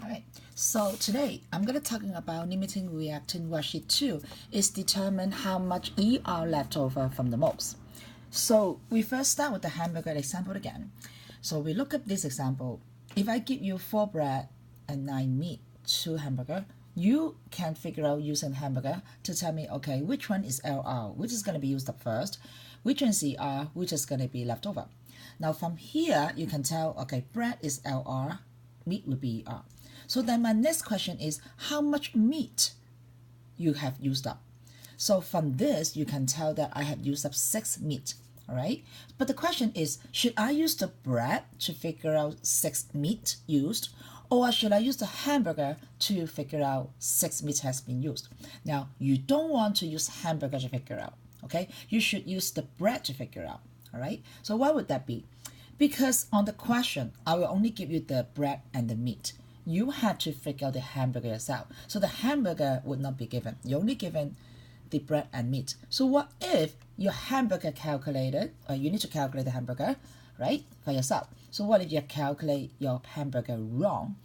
Alright, so today I'm going to talking about limiting reactant worksheet 2 is determine how much ER left over from the molds. So we first start with the hamburger example again. So we look at this example. If I give you 4 bread and 9 meat, 2 hamburger, you can figure out using hamburger to tell me, okay, which one is LR, which is going to be used up first, which one is ER, which is going to be left over. Now from here, you can tell, okay, bread is LR, meat will be ER. So then my next question is, how much meat you have used up? So from this, you can tell that I have used up 6 meat, all right? But the question is, should I use the bread to figure out 6 meat used, or should I use the hamburger to figure out 6 meat has been used? Now, you don't want to use hamburger to figure out, okay? You should use the bread to figure out, all right? So why would that be? Because on the question, I will only give you the bread and the meat. You have to figure out the hamburger yourself. So the hamburger would not be given. You're only given the bread and meat. So what if your hamburger calculated, or you need to calculate the hamburger, right, for yourself. So what if you calculate your hamburger wrong,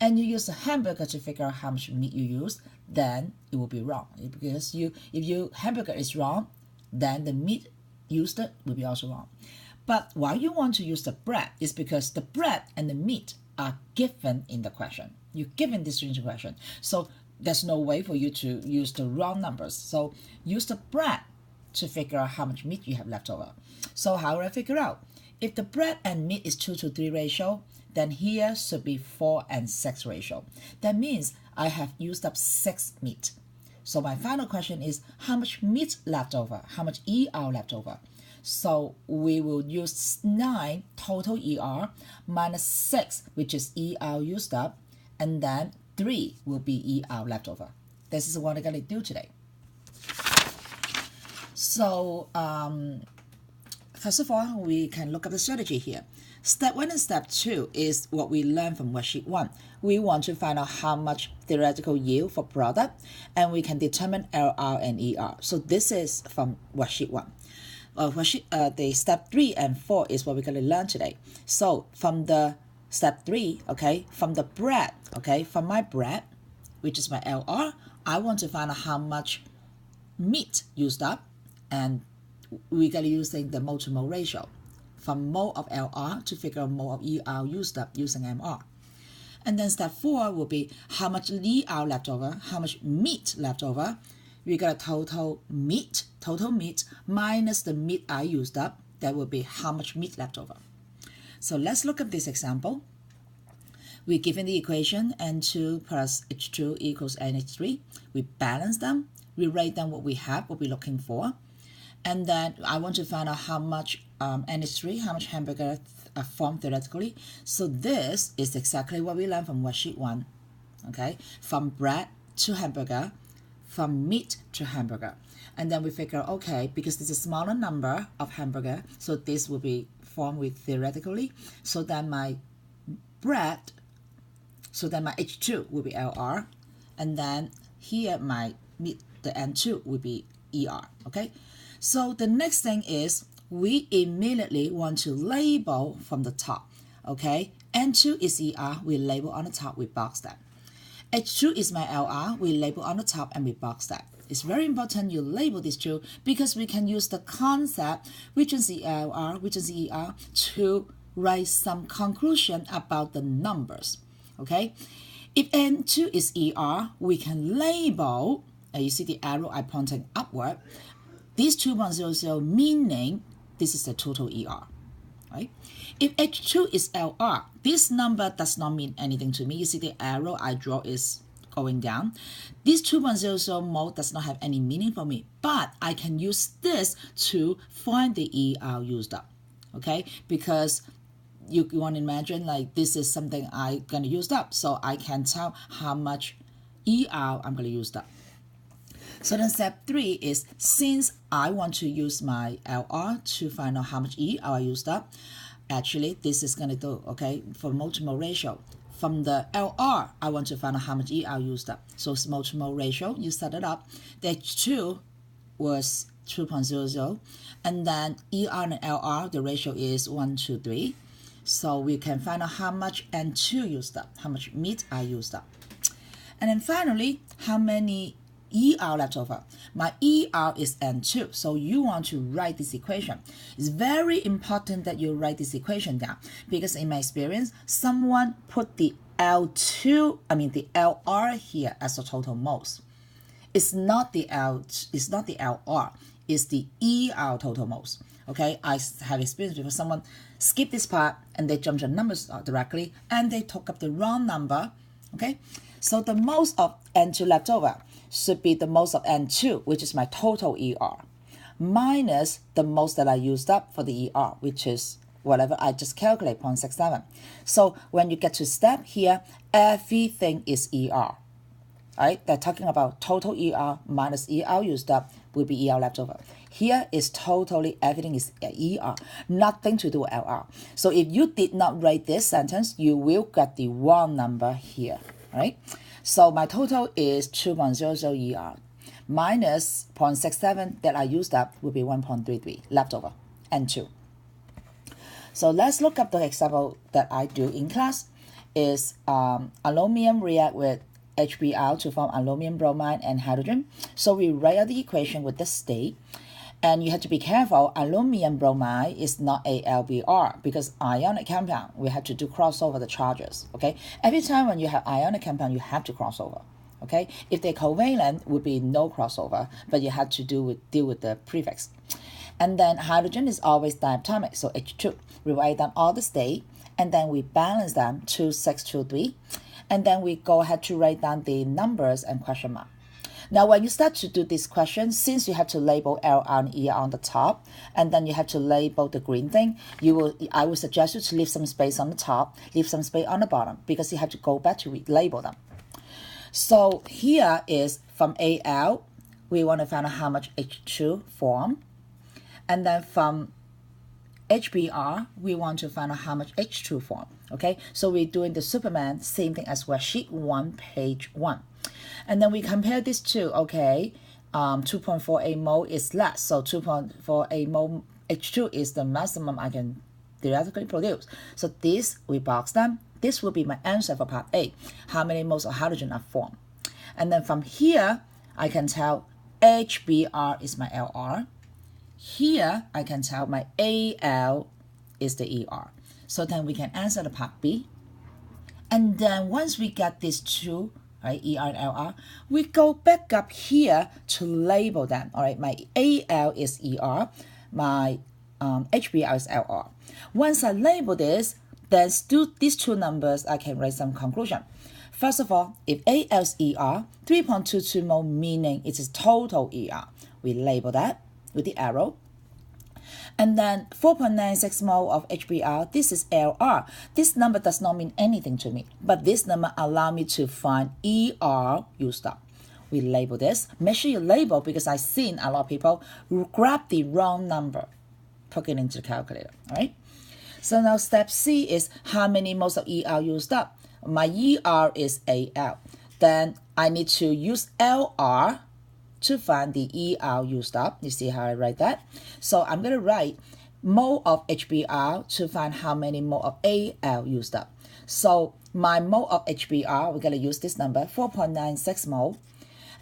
and you use the hamburger to figure out how much meat you use, then it will be wrong. Because if your hamburger is wrong, then the meat used will be also wrong. But why you want to use the bread is because the bread and the meat are given in the question. You're given this string question. So there's no way for you to use the wrong numbers. So use the bread to figure out how much meat you have left over. So how will I figure out? If the bread and meat is 2:3 ratio, then here should be 4:6 ratio. That means I have used up 6 meat. So my final question is, how much meat left over? How much ER left over? So we will use 9 total ER minus 6, which is ER used up, and then 3 will be ER left over. This is what I'm going to do today. So first of all, we can look at the strategy here. Step 1 and step 2 is what we learned from worksheet 1. We want to find out how much theoretical yield for product, and we can determine LR and ER. So this is from worksheet 1. The step 3 and 4 is what we're going to learn today. So from the step 3, okay, from the bread, okay, from my bread, which is my LR, I want to find out how much meat used up, and we're going to using the mole to mole ratio from mole of LR to figure out mole of ER used up using MR. And then step 4 will be how much ER left over, how much meat left over. We got a total meat minus the meat I used up. That will be how much meat left over. So let's look at this example. We're given the equation N2 plus H2 equals NH3. We balance them. We write down what we have, what we're looking for. And then I want to find out how much NH3, how much hamburger formed theoretically. So this is exactly what we learned from worksheet 1. Okay, from bread to hamburger, from meat to hamburger. And then we figure, okay, because this is a smaller number of hamburger, so this will be formed with theoretically. So then my bread, so then my H2 will be LR. And then here my meat, the N2 will be ER, okay? So the next thing is we immediately want to label from the top, okay? N2 is ER, we label on the top, we box that. H2 is my LR, we label on the top and we box that. It's very important you label these two because we can use the concept, which is the LR, which is the ER, to write some conclusion about the numbers, okay? If N2 is ER, we can label, you see the arrow I pointing upward, this 2.00 meaning this is the total ER, right? If H2 is LR, this number does not mean anything to me. You see the arrow I draw is going down. This 2.00 mole does not have any meaning for me, but I can use this to find the ER used up, okay? Because you want to imagine like this is something I'm going to use up, so I can tell how much ER I'm going to use up. So then step 3 is, since I want to use my LR to find out how much ER I used up, actually this is going to do, okay, for mole to mole ratio. From the LR, I want to find out how much ER used up. So it's mole to mole ratio, you set it up. The H2 was 2.00, and then ER and LR, the ratio is 1 to 3. So we can find out how much N2 used up, how much meat I used up. And then finally, how many ER left over? My ER is N2, so you want to write this equation. It's very important that you write this equation down, because in my experience, someone put the the LR here as the total moles. It's not the LR, it's the ER total moles. Okay, I have experience with someone skip this part and they jump the numbers directly and they took up the wrong number. Okay, so the most of N2 left over should be the most of N2, which is my total ER, minus the most that I used up for the ER, which is whatever I just calculate, 0.67. So when you get to step here, everything is ER. Right? They're talking about total ER minus ER used up will be ER left over. Here is totally everything is ER, nothing to do with LR. So if you did not write this sentence, you will get the wrong number here. Right? So my total is 2.00 ER minus 0.67 that I used up will be 1.33 left over, N2. So let's look up the example that I do in class. Is aluminum react with HBr to form aluminum bromide and hydrogen. So we write out the equation with the state. And you have to be careful, aluminum bromide is not AlBr because ionic compound, we have to do crossover the charges, okay? Every time when you have ionic compound, you have to crossover, okay? If they're covalent, would be no crossover, but you have to deal with the prefix. And then hydrogen is always diatomic, so H2. We write down all the state, and then we balance them 2, 6, 2, 3. And then we go ahead to write down the numbers and question mark. Now, when you start to do this question, since you have to label LR and ER on the top, and then you have to label the green thing, I would suggest you to leave some space on the top, leave some space on the bottom, because you have to go back to label them. So here is from AL, we want to find out how much H2 form. And then from HBr, we want to find out how much H2 form. Okay, so we're doing the Superman, same thing as worksheet 1, page 1. And then we compare these two, okay, 2.48 mole is less, so 2.48 mole H2 is the maximum I can theoretically produce. So this, we box them. This will be my answer for part A, how many moles of hydrogen are formed. And then from here, I can tell HBr is my LR. Here, I can tell my AL is the ER. So then we can answer the part B. And then once we get these two, right, ER and LR, we go back up here to label them. All right, my AL is ER, my HBr is LR. Once I label this, then still these two numbers, I can write some conclusion. First of all, if AL is ER, 3.22 mole meaning it is total ER. We label that with the arrow. And then 4.96 mole of HBr, this is LR. This number does not mean anything to me, but this number allow me to find ER used up. We label this. Make sure you label, because I've seen a lot of people grab the wrong number, put it into the calculator, all right? So now step C is how many moles of ER used up. My ER is AL. Then I need to use LR to find the ER used up. You see how I write that? So I'm going to write mole of HBr to find how many mole of AL used up. So my mole of HBr, we're going to use this number, 4.96 mole.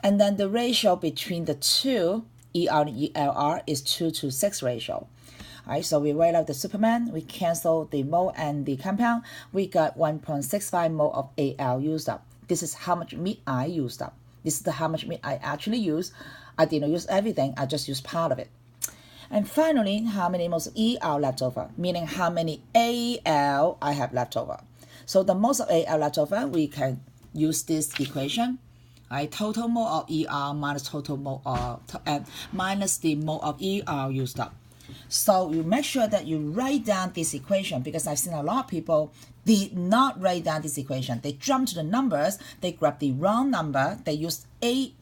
And then the ratio between the two, ER and ELR, is 2 to 6 ratio. All right, so we write out the Superman, we cancel the mole and the compound, we got 1.65 mole of AL used up. This is how much meat I used up. This is how much meat I actually use. I didn't use everything, I just used part of it. And finally, how many moles of ER left over, meaning how many AL I have left over. So the most of AL left over, we can use this equation. Right, total mole of ER minus total mole of minus the mole of ER used up. So you make sure that you write down this equation, because I've seen a lot of people did not write down this equation. They jump to the numbers, they grab the wrong number, they use they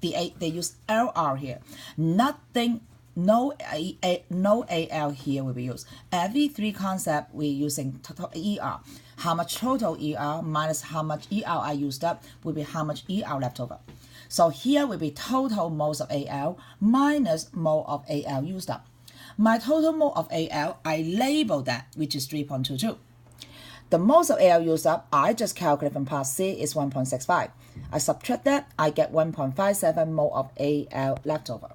use LR here. Nothing, no AL here will be used. Every three concept we're using total ER. How much total ER minus how much ER I used up will be how much ER left over. So here will be total moles of AL minus mole of AL used up. My total mole of AL, I label that, which is 3.22. The moles of AL used up, I just calculate from part C is 1.65. I subtract that, I get 1.57 mole of AL left over.